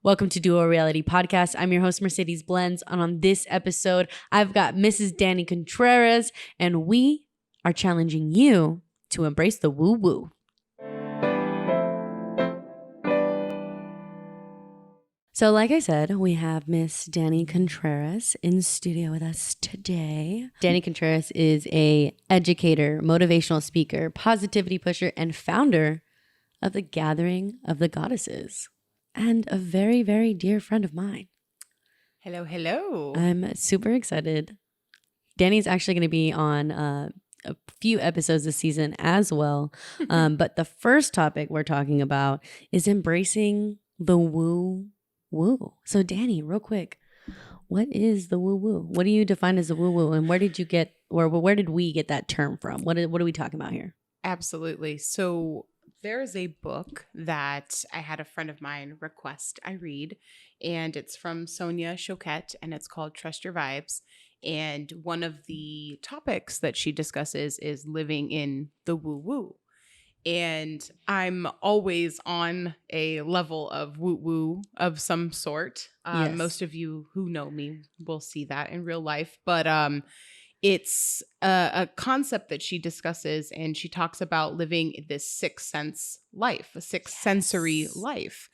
Welcome to Duo Reality Podcast. I'm your host, Mercedes Blendzz. And on this episode, I've got Mrs. Dani Contreras, and we are challenging you to embrace the woo-woo. So like I said, we have Miss Dani Contreras in studio with us today. Dani Contreras is a educator, motivational speaker, positivity pusher, and founder of the Gathering of the Goddesses, and a very, very dear friend of mine. Hello, hello. I'm super excited. Dani's actually going to be on a few episodes this season as well. But the first topic we're talking about is embracing the woo-woo. So Dani, real quick, what is the woo-woo? What do you define as the woo-woo? And where did you get, or where did we get that term from? What are we talking about here? Absolutely. So there is a book that I had a friend of mine request I read, and it's from Sonia Choquette, and it's called Trust Your Vibes. And one of the topics that she discusses is living in the woo-woo. And I'm always on a level of woo-woo of some sort. Yes. Most of you who know me will see that in real life. But it's a concept that she discusses, and she talks about living this sixth sense life, a sixth sensory life.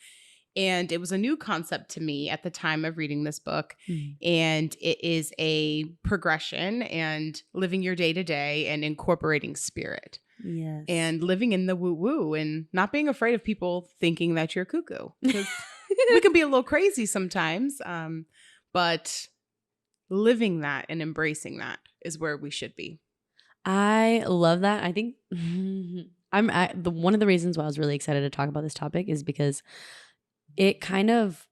And it was a new concept to me at the time of reading this book. And it is a progression and living your day to day and incorporating spirit. Yes. And living in the woo-woo and not being afraid of people thinking that you're cuckoo. Because we can be a little crazy sometimes, but living that and embracing that is where we should be. I love that. I think one of the reasons why I was really excited to talk about this topic is because it kind of,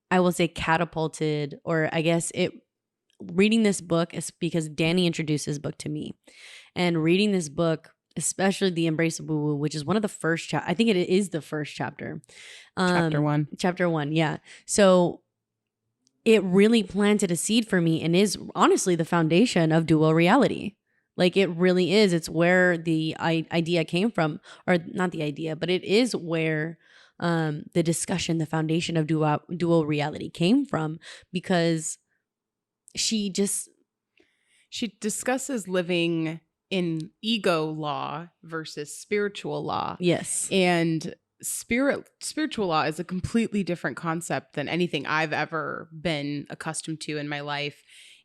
I will say, catapulted, or I guess reading this book is because Dani introduced this book to me. And reading this book, especially The Embrace of Woo-Woo, which is one of the first I think it is the first chapter. Chapter 1. Chapter 1, yeah. So it really planted a seed for me and is honestly the foundation of dual reality. Like, it really is. It's where the idea came from, or not the idea, but it is where the discussion, the foundation of dual reality came from, because she discusses living in ego law versus spiritual law. Yes. And spiritual law is a completely different concept than anything I've ever been accustomed to in my life.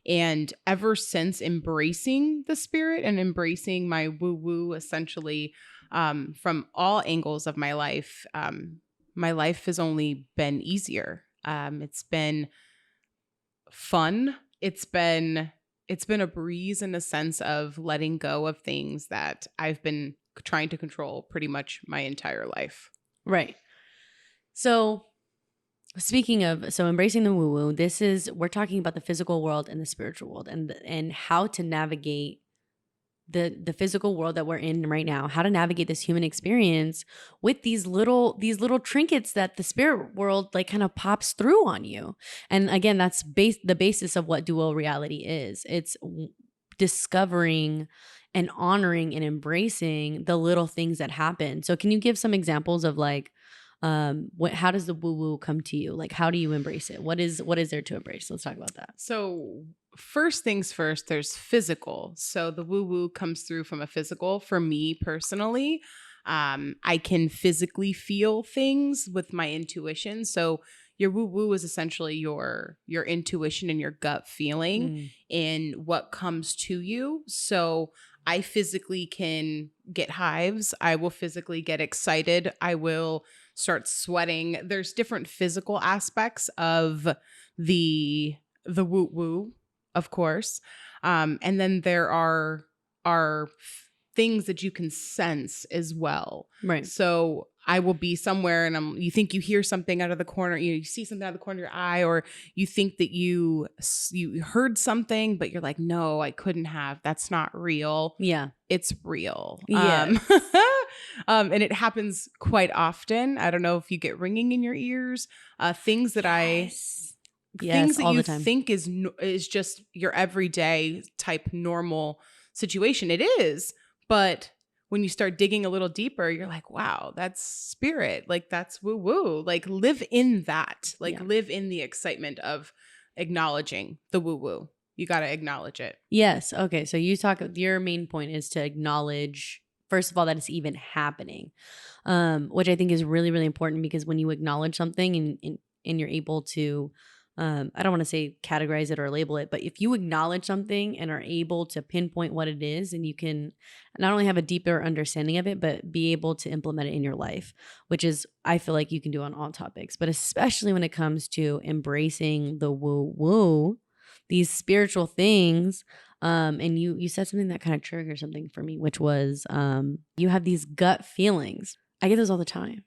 And ever since embracing the spirit and embracing my woo-woo, essentially, from all angles of my life has only been easier. It's been fun. It's been a breeze in the sense of letting go of things that I've been trying to control pretty much my entire life. Right. So speaking of, embracing the woo-woo, we're talking about the physical world and the spiritual world, and how to navigate the physical world that we're in right now, how to navigate this human experience with these little trinkets that the spirit world like kind of pops through on you. And again, that's the basis of what dual reality is. It's discovering and honoring and embracing the little things that happen. So can you give some examples of like, how does the woo-woo come to you? Like, how do you embrace it? What is there to embrace? Let's talk about that. So first things first, there's physical. So the woo-woo comes through from a physical. For me personally, I can physically feel things with my intuition. So your woo-woo is essentially your intuition and your gut feeling in what comes to you. So I physically can get hives. I will physically get excited. I will start sweating. There's different physical aspects of the woo-woo, of course. And then there are things that you can sense as well. Right. So I will be somewhere and you think you hear something out of the corner, you see something out of the corner of your eye, or you think that you heard something, but you're like, no, I couldn't have. That's not real. Yeah. It's real. Yeah. And it happens quite often. I don't know if you get ringing in your ears, things that things that all you the time. think is just your everyday type normal situation. It is, but when you start digging a little deeper, you're like, wow, that's spirit. Like that's woo woo. Like live in that. Like Yeah. live in the excitement of acknowledging the woo woo. You got to acknowledge it. Yes. Okay. So your main point is to acknowledge, first of all, that it's even happening, which I think is really, really important, because when you acknowledge something and you're able to, I don't want to say categorize it or label it, but if you acknowledge something and are able to pinpoint what it is, and you can not only have a deeper understanding of it, but be able to implement it in your life, which is, I feel like you can do on all topics, but especially when it comes to embracing the woo woo, these spiritual things. And you said something that kind of triggered something for me, which was, you have these gut feelings. I get those all the time.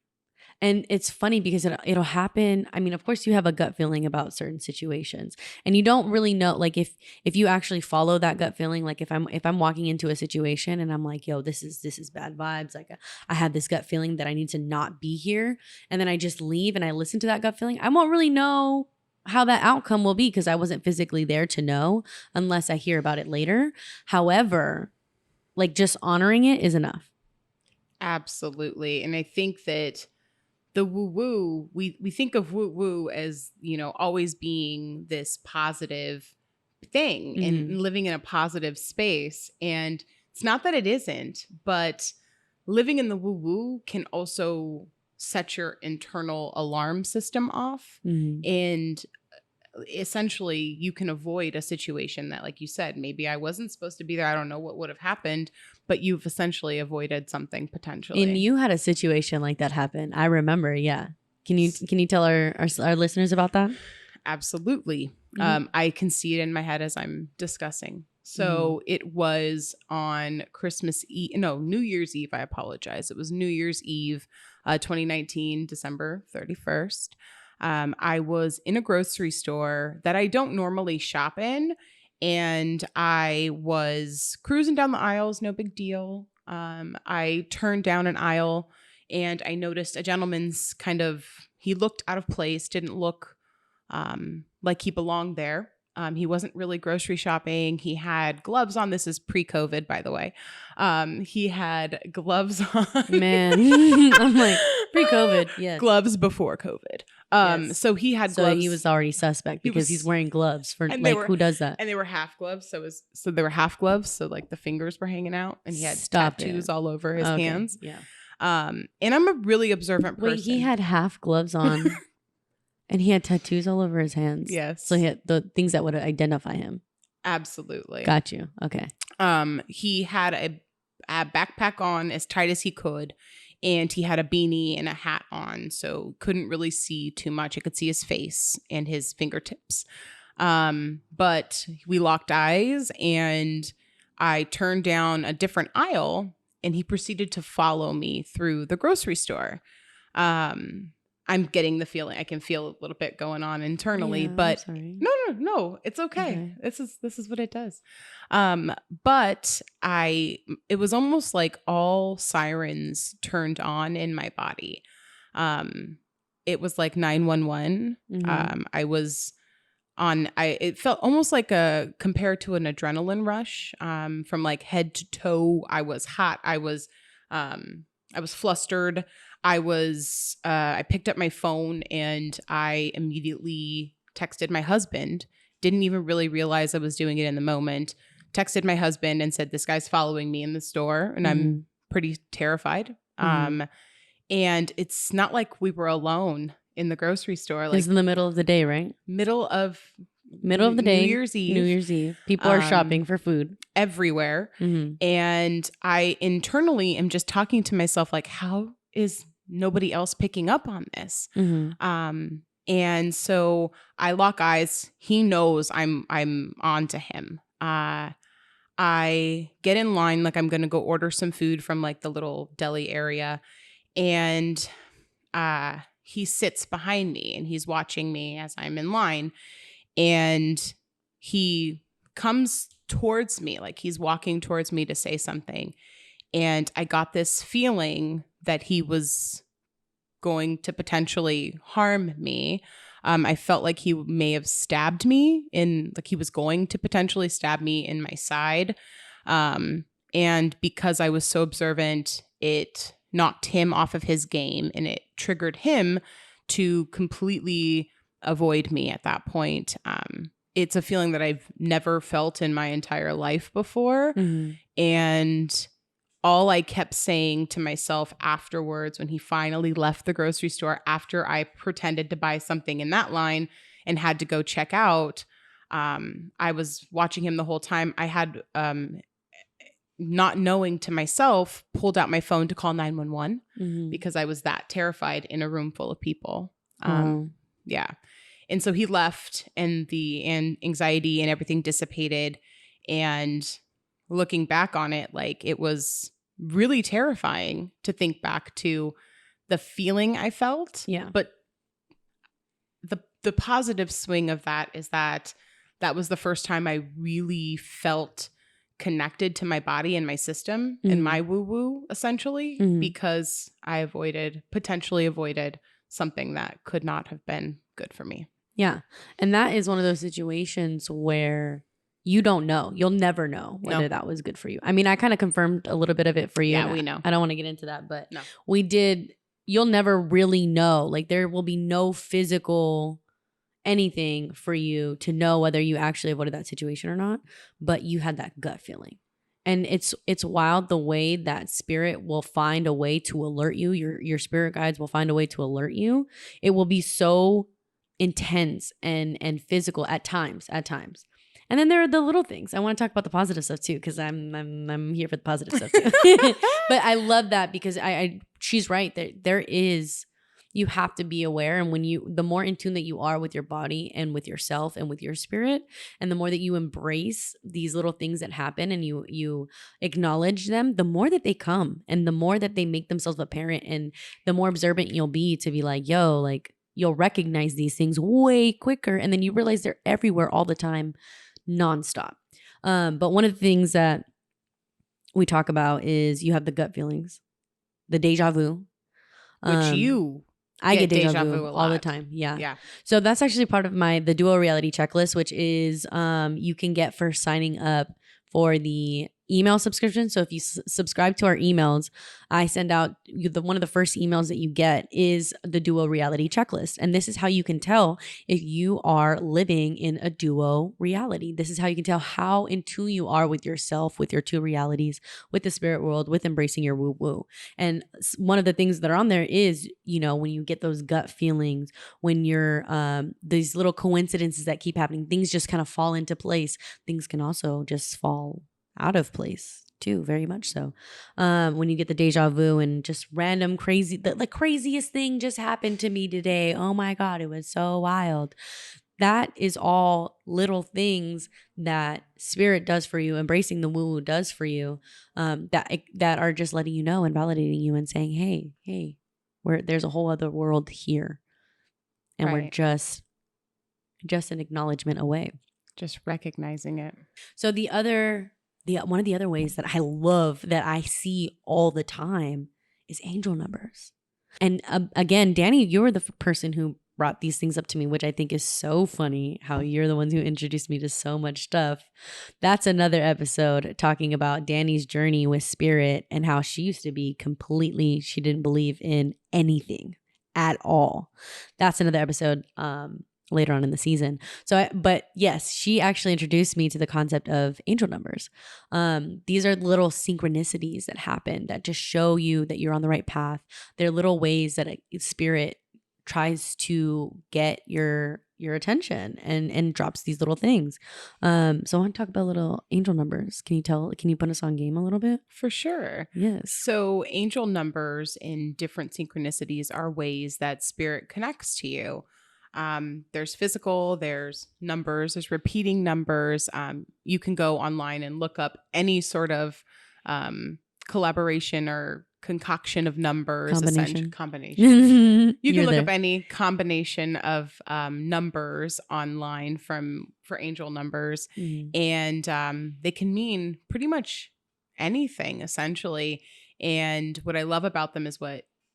And it's funny because it'll happen. I mean, of course you have a gut feeling about certain situations, and you don't really know, like if you actually follow that gut feeling, like if I'm walking into a situation and I'm like, yo, this is bad vibes. Like I had this gut feeling that I need to not be here. And then I just leave and I listen to that gut feeling. I won't really know how that outcome will be, because I wasn't physically there to know, unless I hear about it later. However, like just honoring it is enough. Absolutely. And I think that the woo woo, we think of woo woo as, always being this positive thing and living in a positive space. And it's not that it isn't, but living in the woo woo can also set your internal alarm system off. And essentially you can avoid a situation that, like you said, maybe I wasn't supposed to be there. I don't know what would have happened, but you've essentially avoided something potentially. And you had a situation like that happen. I remember. Yeah. Can you tell our listeners about that? Absolutely. I can see it in my head as I'm discussing. So it was on New Year's Eve. I apologize. It was New Year's Eve, 2019, December 31st. I was in a grocery store that I don't normally shop in, and I was cruising down the aisles, no big deal. I turned down an aisle and I noticed a gentleman's he looked out of place, didn't look like he belonged there. He wasn't really grocery shopping. He had gloves on. This is pre-COVID, by the way. He had gloves on. Man, I'm like, pre-COVID, yes. Gloves before COVID. Yes. So he had So gloves. he was already suspect because he's wearing gloves for, like, who does that? And they were half gloves. So they were half gloves. So like the fingers were hanging out, and he had tattoos all over his hands. Yeah. And I'm a really observant person. Wait, he had half gloves on. And he had tattoos all over his hands. Yes. So he had the things that would identify him. Absolutely. Got you. Okay. He had a backpack on as tight as he could, and he had a beanie and a hat on, so couldn't really see too much. I could see his face and his fingertips. But we locked eyes, and I turned down a different aisle, and he proceeded to follow me through the grocery store. I'm getting the feeling, I can feel a little bit going on internally, but no, it's okay. This is what it does. But it was almost like all sirens turned on in my body. It was like 911. It felt almost like compared to an adrenaline rush, from like head to toe. I was hot. I was flustered. I picked up my phone and I immediately texted my husband. Didn't even really realize I was doing it in the moment. Texted my husband and said, this guy's following me in the store, and I'm pretty terrified. And it's not like we were alone in the grocery store. Like, it's in the middle of the day, right? Middle of the day. New Year's Eve. People are shopping for food everywhere. And I internally am just talking to myself like, how is nobody else picking up on this? And so I lock eyes. He knows I'm on to him. I get in line like I'm going to go order some food from like the little deli area. And he sits behind me and he's watching me as I'm in line. And he comes towards me, like he's walking towards me to say something. And I got this feeling that he was going to potentially harm me. I felt like he may have stabbed me like he was going to potentially stab me in my side. And because I was so observant, it knocked him off of his game and it triggered him to completely avoid me at that point. It's a feeling that I've never felt in my entire life before. Mm-hmm. And all I kept saying to myself afterwards, when he finally left the grocery store, after I pretended to buy something in that line and had to go check out, I was watching him the whole time. I had, not knowing to myself, pulled out my phone to call 911 Mm-hmm. because I was that terrified in a room full of people. Wow. Yeah. And so he left and the anxiety and everything dissipated. And looking back on it, like, it was really terrifying to think back to the feeling I felt. Yeah. But the positive swing of that is that was the first time I really felt connected to my body and my system and my woo-woo, essentially, because I potentially avoided something that could not have been good for me. Yeah. And that is one of those situations where you don't know. You'll never know whether that was good for you. I mean, I kind of confirmed a little bit of it for you. Yeah, we know. I don't want to get into that, but No. we did. You'll never really know. Like, there will be no physical anything for you to know whether you actually avoided that situation or not, but you had that gut feeling. And it's wild the way that spirit will find a way to alert you. Your spirit guides will find a way to alert you. It will be so intense and physical at times. And then there are the little things. I want to talk about the positive stuff too, because I'm here for the positive stuff too. But I love that because she's right. There is, you have to be aware. And the more in tune that you are with your body and with yourself and with your spirit, and the more that you embrace these little things that happen and you acknowledge them, the more that they come and the more that they make themselves apparent, and the more observant you'll be to be like, yo, like, you'll recognize these things way quicker. And then you realize they're everywhere all the time, nonstop. But one of the things that we talk about is you have the gut feelings, the deja vu. Which I get deja vu all the time. Yeah. Yeah. So that's actually part of the duo reality checklist, which is you can get for signing up for the email subscription. So if you subscribe to our emails, I send out one of the first emails that you get is the duo reality checklist. And this is how you can tell if you are living in a duo reality. This is how you can tell how in tune you are with yourself, with your two realities, with the spirit world, with embracing your woo woo. And one of the things that are on there is, when you get those gut feelings, when you're these little coincidences that keep happening, things just kind of fall into place. Things can also just fall out of place too, very much so. When you get the deja vu and just random crazy, the craziest thing just happened to me today. Oh my God, it was so wild. That is all little things that spirit does for you, embracing the woo-woo does for you, that are just letting you know and validating you and saying, hey, there's a whole other world here. And we're just an acknowledgement away. Just recognizing it. So one of the other ways that I love that I see all the time is angel numbers. And again, Dani, you were the person who brought these things up to me, which I think is so funny how you're the ones who introduced me to so much stuff. That's another episode talking about Dani's journey with spirit and how she used to be she didn't believe in anything at all. That's another episode later on in the season. But yes, she actually introduced me to the concept of angel numbers. These are little synchronicities that happen that just show you that you're on the right path. They're little ways that a spirit tries to get your attention and drops these little things. So I want to talk about little angel numbers. Can you put us on game a little bit? For sure. Yes. So angel numbers in different synchronicities are ways that spirit connects to you. There's physical, there's numbers, there's repeating numbers. You can go online and look up any sort of collaboration or concoction of numbers. Combination. You can look up any combination of numbers online for angel numbers, and they can mean pretty much anything essentially. And what I love about them is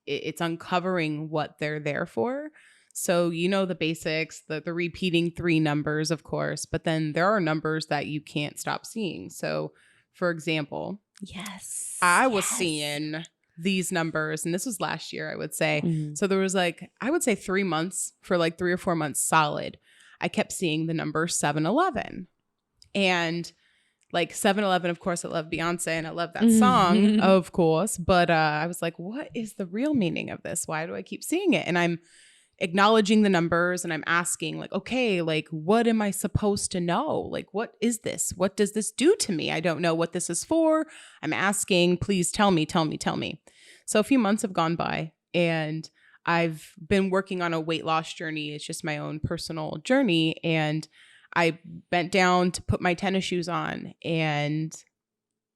it's uncovering what they're there for. So the basics, the repeating 3 numbers, of course, but then there are numbers that you can't stop seeing. So for example, Yes. I was Yes. seeing these numbers, and this was last year, I would say. Mhm. So there was like, I would say 3 months, for like 3 or 4 months solid, I kept seeing the number 7-Eleven. And like 7-Eleven, of course, I love Beyonce and I love that song, of course. But I was like, what is the real meaning of this? Why do I keep seeing it? And I'm acknowledging the numbers and I'm asking, like, okay, like, what am I supposed to know? Like, what is this? What does this do to me? I don't know what this is for. I'm asking, please tell me, tell me, tell me. So a few months have gone by and I've been working on a weight loss journey. It's just my own personal journey. And I bent down to put my tennis shoes on, and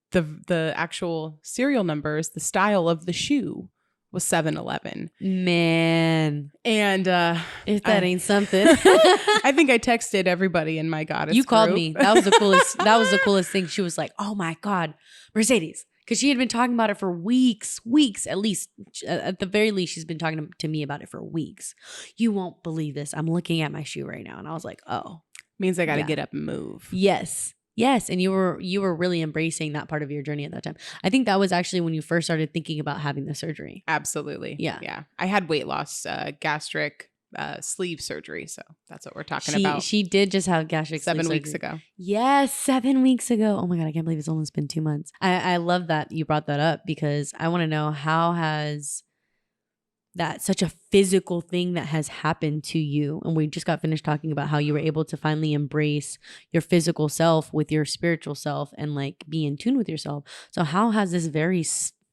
the actual serial numbers, the style of the shoe was 7-Eleven. Man. And if that ain't something. I think I texted everybody in my goddess You called group. me. That was the coolest. That was the coolest thing. She was like, "Oh my God, Mercedes." Because she had been talking about it for weeks, at least. At the very least, she's been talking to me about it for weeks. You won't believe this. I'm looking at my shoe right now. And I was like, oh. Means I got to Yeah. get up and move. Yes. Yes. And you were really embracing that part of your journey at that time. I think that was actually when you first started thinking about having the surgery. Absolutely. Yeah. Yeah. I had weight loss, gastric sleeve surgery. So that's what we're talking about. She did just have gastric 7 weeks surgery. ago. Yes, 7 weeks ago. Oh my God, I can't believe it's almost been 2 months. I love that you brought that up because I want to know, how has that, such a physical thing that has happened to you, and we just got finished talking about how you were able to finally embrace your physical self with your spiritual self and like be in tune with yourself. So how has this very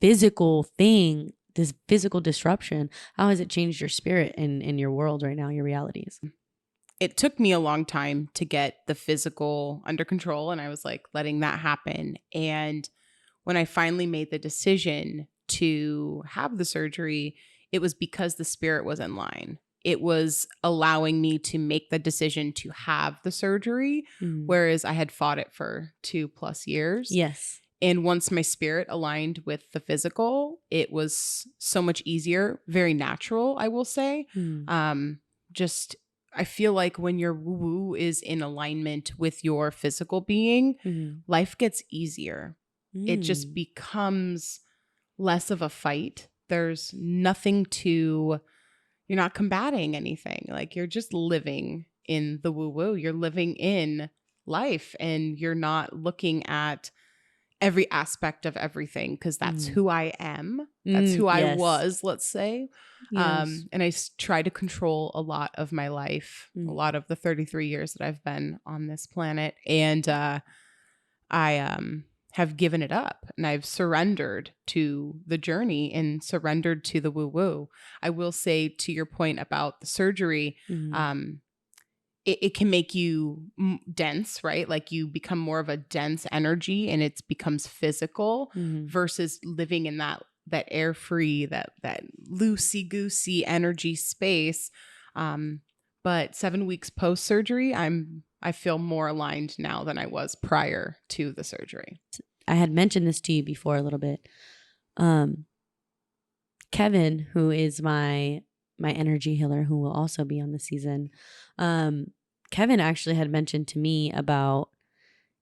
physical thing, this physical disruption, how has it changed your spirit in your world right now, your realities? It took me a long time to get the physical under control, and I was like letting that happen. And when I finally made the decision to have the surgery, it was because the spirit was in line. It was allowing me to make the decision to have the surgery, whereas I had fought it for 2+ years. Yes. And once my spirit aligned with the physical, it was so much easier, very natural, I will say. Just, I feel like when your woo-woo is in alignment with your physical being, life gets easier. It just becomes less of a fight. There's nothing to, you're not combating anything. Like, you're just living in the woo-woo. You're living in life, and you're not looking at every aspect of everything, because that's who I am. That's who I was, let's say. Yes. And I try to control a lot of my life, a lot of the 33 years that I've been on this planet. And I have given it up, and I've surrendered to the journey and surrendered to the woo-woo. I will say, to your point about the surgery, it can make you dense, right? Like, you become more of a dense energy, and it becomes physical versus living in that air free, that loosey goosey energy space. But 7 weeks post surgery, I feel more aligned now than I was prior to the surgery. I had mentioned this to you before a little bit. Kevin, who is my energy healer, who will also be on the season, Kevin actually had mentioned to me about,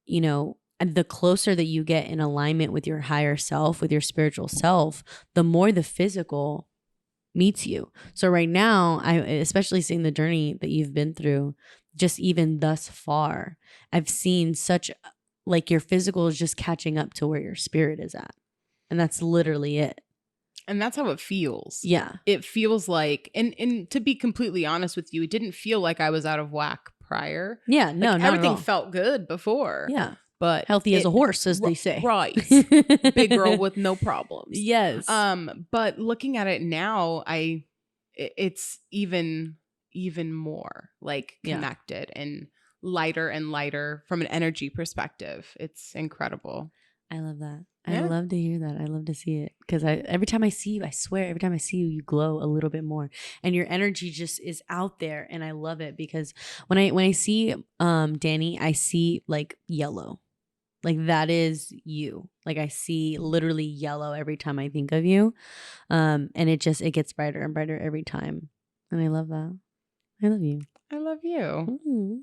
the closer that you get in alignment with your higher self, with your spiritual self, the more the physical meets you. So right now, I especially seeing the journey that you've been through, just even thus far, I've seen such, like, your physical is just catching up to where your spirit is at. And that's literally it. And that's how it feels. Yeah. It feels like, and to be completely honest with you, it didn't feel like I was out of whack prior. Yeah, no, like, not everything at all. felt good before. Yeah. But healthy as a horse, as they say. Right. Big girl with no problems. Yes. But looking at it now, it's even more like connected and lighter from an energy perspective. It's incredible. I love that. Yeah. I love to hear that. I love to see it, because every time I see you, I swear, every time I see you, you glow a little bit more, and your energy just is out there, and I love it, because when I see Dani, I see like yellow, like that is you. Like, I see literally yellow every time I think of you, and it gets brighter and brighter every time, and I love that. I love you. I love you.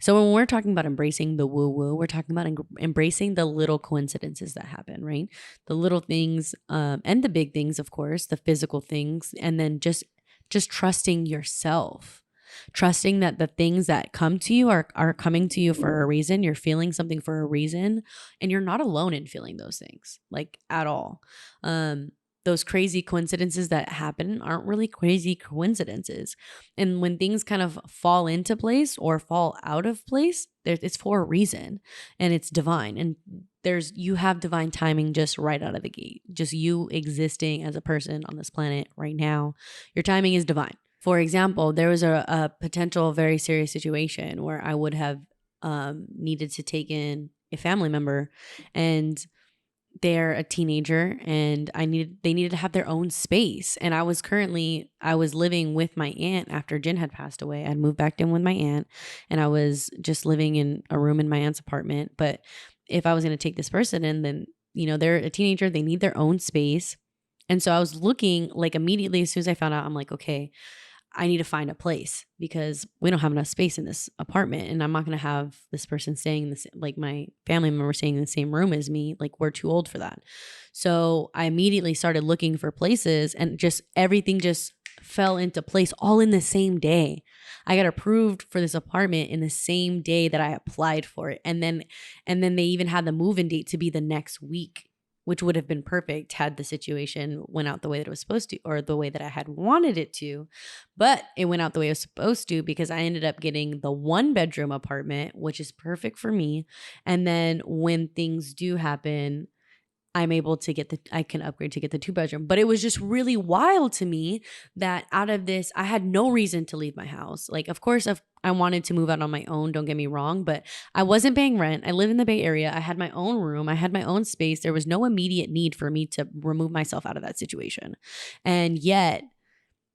So when we're talking about embracing the woo woo, we're talking about embracing the little coincidences that happen, right? The little things, and the big things, of course, the physical things, and then just trusting yourself. Trusting that the things that come to you are coming to you for a reason. You're feeling something for a reason, and you're not alone in feeling those things, like, at all. Those crazy coincidences that happen aren't really crazy coincidences. And when things kind of fall into place or fall out of place, it's for a reason, and it's divine. And you have divine timing just right out of the gate. Just you existing as a person on this planet right now, your timing is divine. For example, there was a potential very serious situation where I would have needed to take in a family member, and they're a teenager, and they needed to have their own space. And I was living with my aunt after Jen had passed away. I'd moved back in with my aunt, and I was just living in a room in my aunt's apartment. But if I was going to take this person in, then, they're a teenager, they need their own space. And so I was looking, like, immediately as soon as I found out, I'm like, okay, I need to find a place because we don't have enough space in this apartment, and I'm not going to have this person staying in this, like, my family member staying in the same room as me. Like, we're too old for that. So I immediately started looking for places, and just everything just fell into place all in the same day. I got approved for this apartment in the same day that I applied for it. And then they even had the move-in date to be the next week, which would have been perfect had the situation went out the way that it was supposed to, or the way that I had wanted it to. But it went out the way it was supposed to because I ended up getting the 1-bedroom apartment, which is perfect for me. And then when things do happen, I'm able to I can upgrade to get the 2-bedroom. But it was just really wild to me that out of this, I had no reason to leave my house. Like, of course, I wanted to move out on my own, don't get me wrong, but I wasn't paying rent. I live in the Bay Area. I had my own room. I had my own space. There was no immediate need for me to remove myself out of that situation. And yet,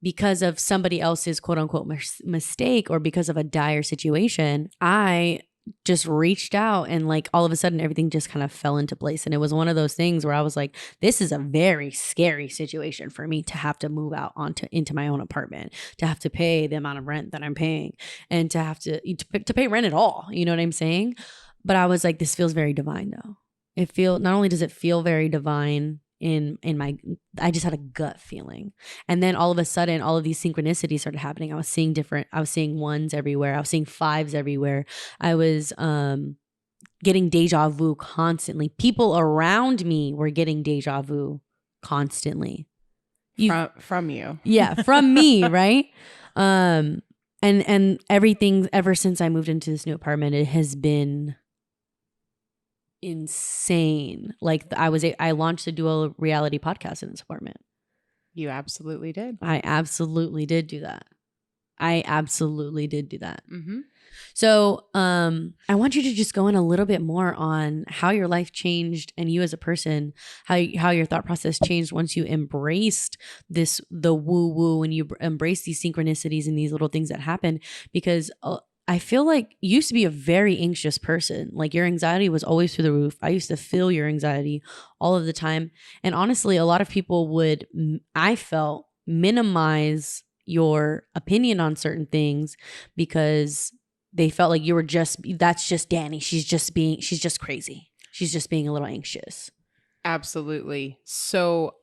because of somebody else's quote unquote mistake, or because of a dire situation, I just reached out, and, like, all of a sudden everything just kind of fell into place. And it was one of those things where I was like, this is a very scary situation for me to have to move out into my own apartment, to have to pay the amount of rent that I'm paying, and to have to pay rent at all. You know what I'm saying? But I was like, this feels very divine though. Not only does it feel very divine I just had a gut feeling. And then all of a sudden, all of these synchronicities started happening. I was seeing 1s everywhere. I was seeing 5s everywhere. I was getting deja vu constantly. People around me were getting deja vu constantly. From you. Yeah, from me, right? And everything ever since I moved into this new apartment, it has been insane. Like, I launched a dual reality podcast in this apartment. You absolutely did. I absolutely did do that. Mm-hmm. So I want you to just go in a little bit more on how your life changed, and you as a person, how your thought process changed once you embraced the woo woo, and you embraced these synchronicities and these little things that happen. Because I feel like you used to be a very anxious person. Like, your anxiety was always through the roof. I used to feel your anxiety all of the time. And honestly, a lot of people would, I felt, minimize your opinion on certain things because they felt like that's just Dani. She's just crazy. She's just being a little anxious. Absolutely. So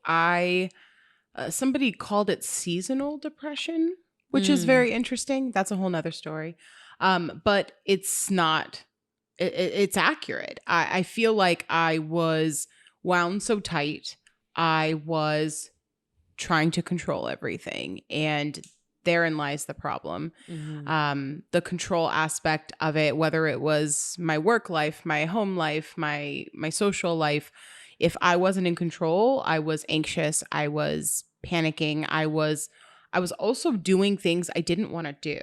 somebody called it seasonal depression, which is very interesting. That's a whole nother story. But it's not, it's accurate. I feel like I was wound so tight. I was trying to control everything, and therein lies the problem. Mm-hmm. The control aspect of it, whether it was my work life, my home life, my social life, if I wasn't in control, I was anxious. I was panicking. I was also doing things I didn't want to do.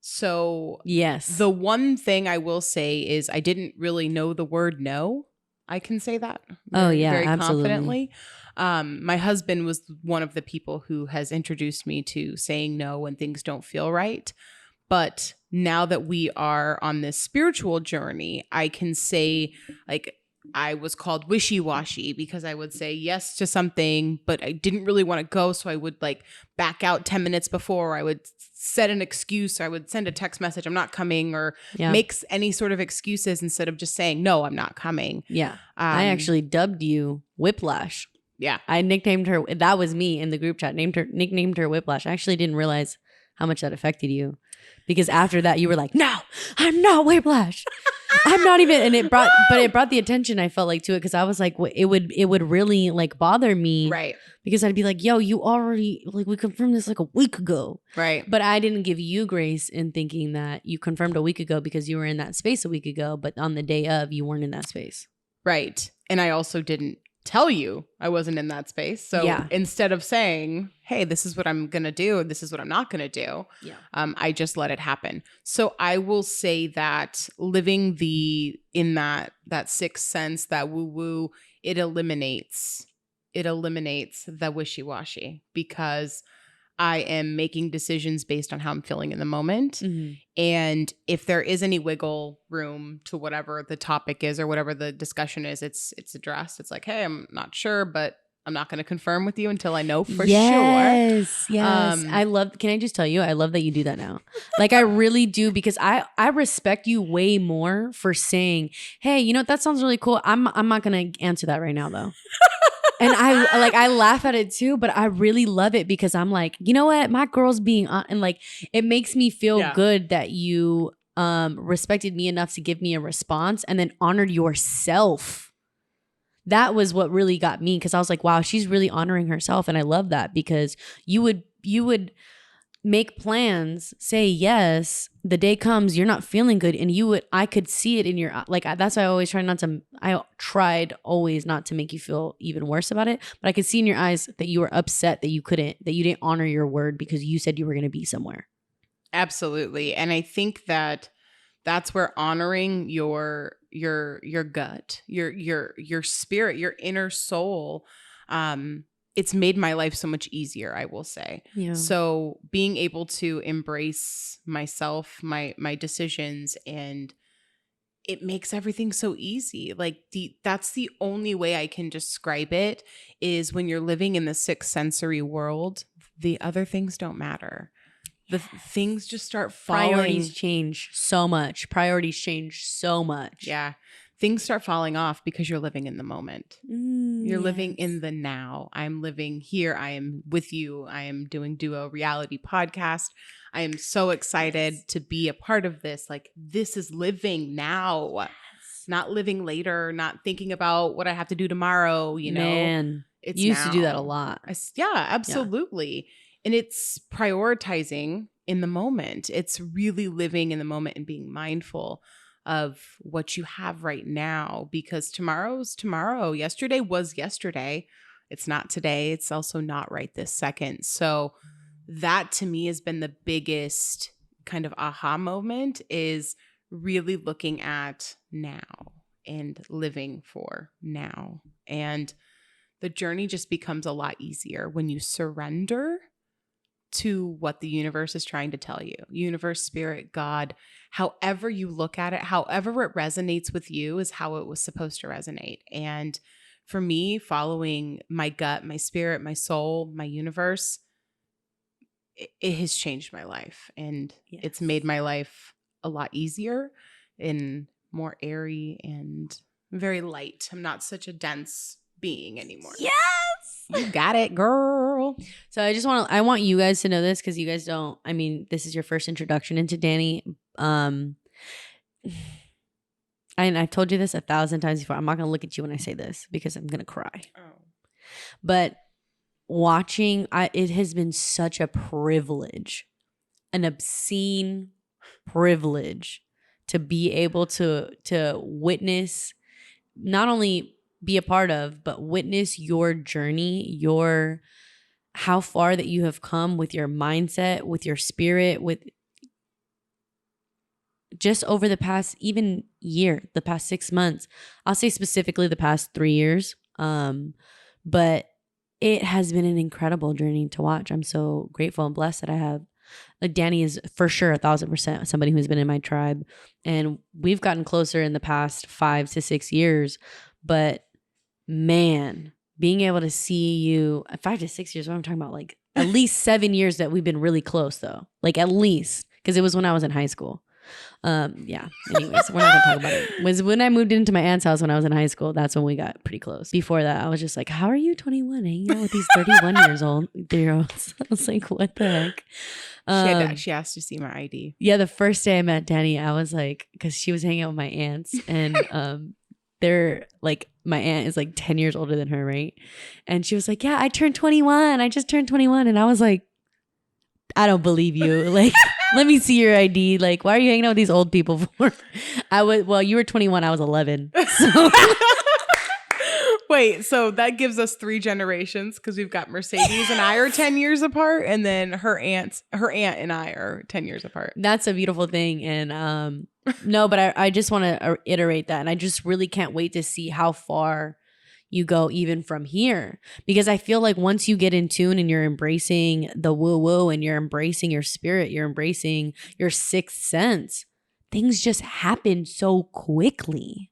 So yes, the one thing I will say is I didn't really know the word no. I can say that very absolutely. confidently. My husband was one of the people who has introduced me to saying no when things don't feel right. But now that we are on this spiritual journey, I can say, like, I was called wishy-washy because I would say yes to something, but I didn't really want to go. So I would like back out 10 minutes before. I would set an excuse. Or I would send a text message, I'm not coming, or Yeah. makes any sort of excuses instead of just saying, no, I'm not coming. Yeah. I actually dubbed you Whiplash. Yeah. I nicknamed her. That was me in the group chat. Nicknamed her Whiplash. I actually didn't realize how much that affected you, because after that you were like, "No, I'm not Whiplash. I'm not even." And it brought the attention, I felt like, to it, because I was like, it would really like bother me, Right. Because I'd be like, "Yo, you already like we confirmed this like a week ago." Right. But I didn't give you grace in thinking that you confirmed a week ago because you were in that space a week ago, but on the day of you weren't in that space. Right. And I also didn't tell you I wasn't in that space. So Yeah. instead of saying, hey, this is what I'm going to do, this is what I'm not going to do, Yeah. I just let it happen. So I will say that living in that sixth sense, that woo-woo, it eliminates the wishy-washy, because I am making decisions based on how I'm feeling in the moment. Mm-hmm. And if there is any wiggle room to whatever the topic is or whatever the discussion is, it's addressed. It's like, hey, I'm not sure, but I'm not going to confirm with you until I know for sure. Yes. I love, can I just tell you, I love that you do that now. Like, I really do, because I respect you way more for saying, hey, you know, that sounds really cool. I'm not going to answer that right now though. And I laugh at it too, but I really love it, because I'm like, you know what, my girl's being on, and like, it makes me feel good that you respected me enough to give me a response and then honored yourself. That was what really got me, because I was like, wow, she's really honoring herself. And I love that, because you would make plans, say yes, the day comes, you're not feeling good, and I could see it in your, like, that's why I tried always not to make you feel even worse about it, but I could see in your eyes that you were upset that you didn't honor your word because you said you were going to be somewhere. Absolutely. And I think that that's where honoring your gut, your spirit, your inner soul, it's made my life so much easier, I will say. Yeah. So being able to embrace myself, my decisions, and it makes everything so easy. Like, that's the only way I can describe it, is when you're living in the sixth sensory world, the other things don't matter. The things just start falling. Priorities change so much. Yeah. Things start falling off because you're living in the moment. You're living in the now. I'm living here. I am with you. I am doing Duo Reality Podcast. I am so excited to be a part of this. Like, this is living now, not living later, not thinking about what I have to do tomorrow. You know, Man, it's you used to do that a now. lot. Yeah, absolutely. And it's prioritizing in the moment. It's really living in the moment and being mindful of what you have right now, because tomorrow's tomorrow. Yesterday was yesterday. It's not today. It's also not right this second. So that to me has been the biggest kind of aha moment, is really looking at now and living for now. And the journey just becomes a lot easier when you surrender to what the universe is trying to tell you. Universe, spirit, God, however you look at it, however it resonates with you is how it was supposed to resonate. And for me, following my gut, my spirit, my soul, my universe, it has changed my life. And it's made my life a lot easier and more airy and very light. I'm not such a dense being anymore. Yes. You got it, girl. So I want you guys to know this, because you guys don't, I mean, this is your first introduction into Dani. And I've told you this 1,000 times before. I'm not going to look at you when I say this, because I'm going to cry. Oh. But watching, it has been such a privilege, an obscene privilege, to be able to witness, not only be a part of, but witness your journey, how far that you have come with your mindset, with your spirit, with just over the past even year, the past 6 months. I'll say specifically the past 3 years. But it has been an incredible journey to watch. I'm so grateful and blessed that I have. Like, Dani is for sure 1,000% somebody who's been in my tribe, and we've gotten closer in the past 5 to 6 years. But man, being able to see you 5 to 6 years, what I'm talking about, like at least 7 years that we've been really close though. Like at least, because it was when I was in high school. Yeah. Anyways, we're not gonna talk about it. Was when I moved into my aunt's house when I was in high school. That's when we got pretty close. Before that, I was just like, "How are you 21 hanging out with these 31 years old 3-year-olds?" I was like, "What the heck?" She asked to see my ID. Yeah, the first day I met Dani, I was like, because she was hanging out with my aunts, and they're like, my aunt is like 10 years older than her, right? And she was like, "Yeah, I turned 21. I just turned 21," and I was like, "I don't believe you. Like, let me see your ID. Like, why are you hanging out with these old people for?" Well, you were 21. I was 11. So Wait, so that gives us 3 generations because we've got Mercedes and I are 10 years apart, and then her aunt and I are 10 years apart. that's a beautiful thing. And no, but I just want to iterate that. And I just really can't wait to see how far you go even from here. Because I feel like once you get in tune and you're embracing the woo-woo and you're embracing your spirit, you're embracing your sixth sense, things just happen so quickly.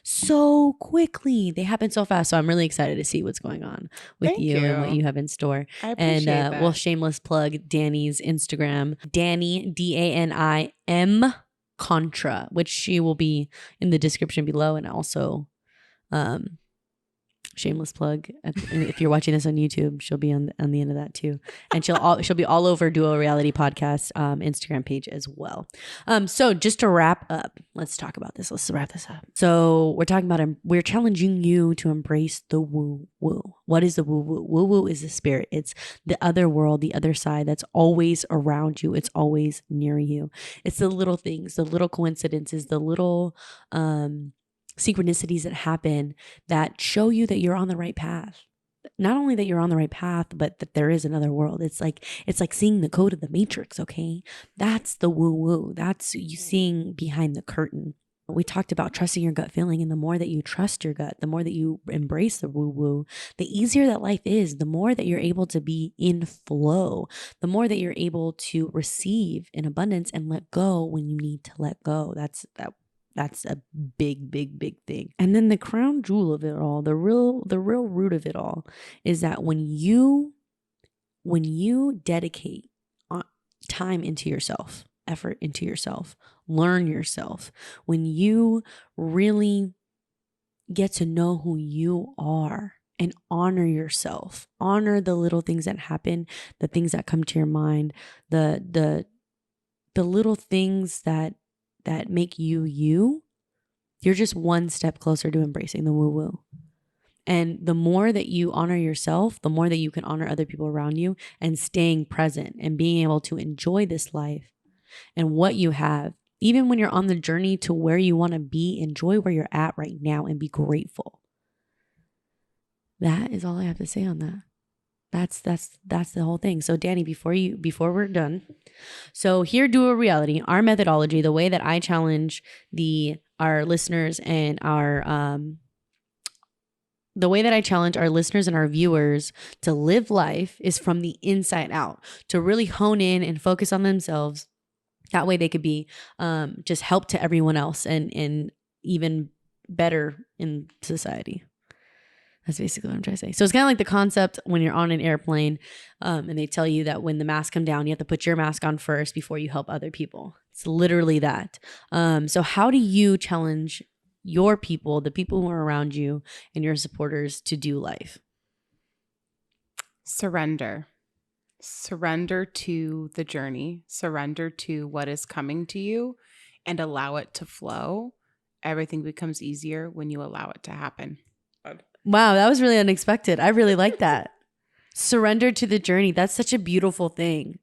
So quickly. They happen so fast. So I'm really excited to see what's going on with Thank you and what you. you have in store. I appreciate And that. we'll shameless plug Dani's Instagram, Dani, DANIM Contra, which she will be in the description below. And also, shameless plug. If you're watching this on YouTube, she'll be on the end of that too, and she'll be all over Duo Reality Podcast Instagram page as well. So just to wrap up, let's talk about this. Let's wrap this up. So we're challenging you to embrace the woo woo. What is the woo woo? Woo woo is the spirit. It's the other world, the other side that's always around you. It's always near you. It's the little things, the little coincidences, the little synchronicities that happen that show you that you're on the right path. Not only that you're on the right path, but that there is another world. It's like seeing the code of the matrix, okay? That's the woo-woo. That's you seeing behind the curtain. We talked about trusting your gut feeling, and the more that you trust your gut, the more that you embrace the woo-woo, the easier that life is, the more that you're able to be in flow, the more that you're able to receive in abundance and let go when you need to let go. That's a big, big, big thing. And then the crown jewel of it all, the real root of it all is that when you dedicate time into yourself, effort into yourself, learn yourself, when you really get to know who you are and honor yourself, honor the little things that happen, the things that come to your mind, the little things that make you're just one step closer to embracing the woo-woo. And the more that you honor yourself, the more that you can honor other people around you, and staying present and being able to enjoy this life and what you have. Even when you're on the journey to where you want to be, enjoy where you're at right now and be grateful. That is all I have to say on that. That's the whole thing. So Dani, before we're done, so here, Duo Reality, our methodology, the way that I challenge our listeners and the way that I challenge our listeners and our viewers to live life is from the inside out, to really hone in and focus on themselves. That way they could be just help to everyone else and even better in society. That's basically what I'm trying to say. So it's kind of like the concept when you're on an airplane and they tell you that when the masks come down, you have to put your mask on first before you help other people. It's literally that. So how do you challenge your people, the people who are around you and your supporters, to do life? Surrender. Surrender to the journey. Surrender to what is coming to you and allow it to flow. Everything becomes easier when you allow it to happen. Wow, that was really unexpected. I really like that. Surrender to the journey. That's such a beautiful thing.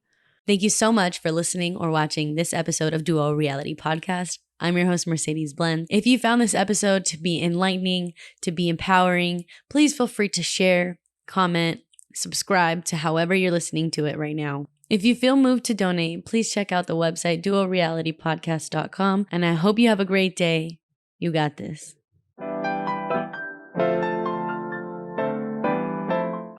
Thank you so much for listening or watching this episode of Duo Reality Podcast. I'm your host, Mercedes Blendzz. If you found this episode to be enlightening, to be empowering, please feel free to share, comment, subscribe to however you're listening to it right now. If you feel moved to donate, please check out the website duorealitypodcast.com. And I hope you have a great day. You got this.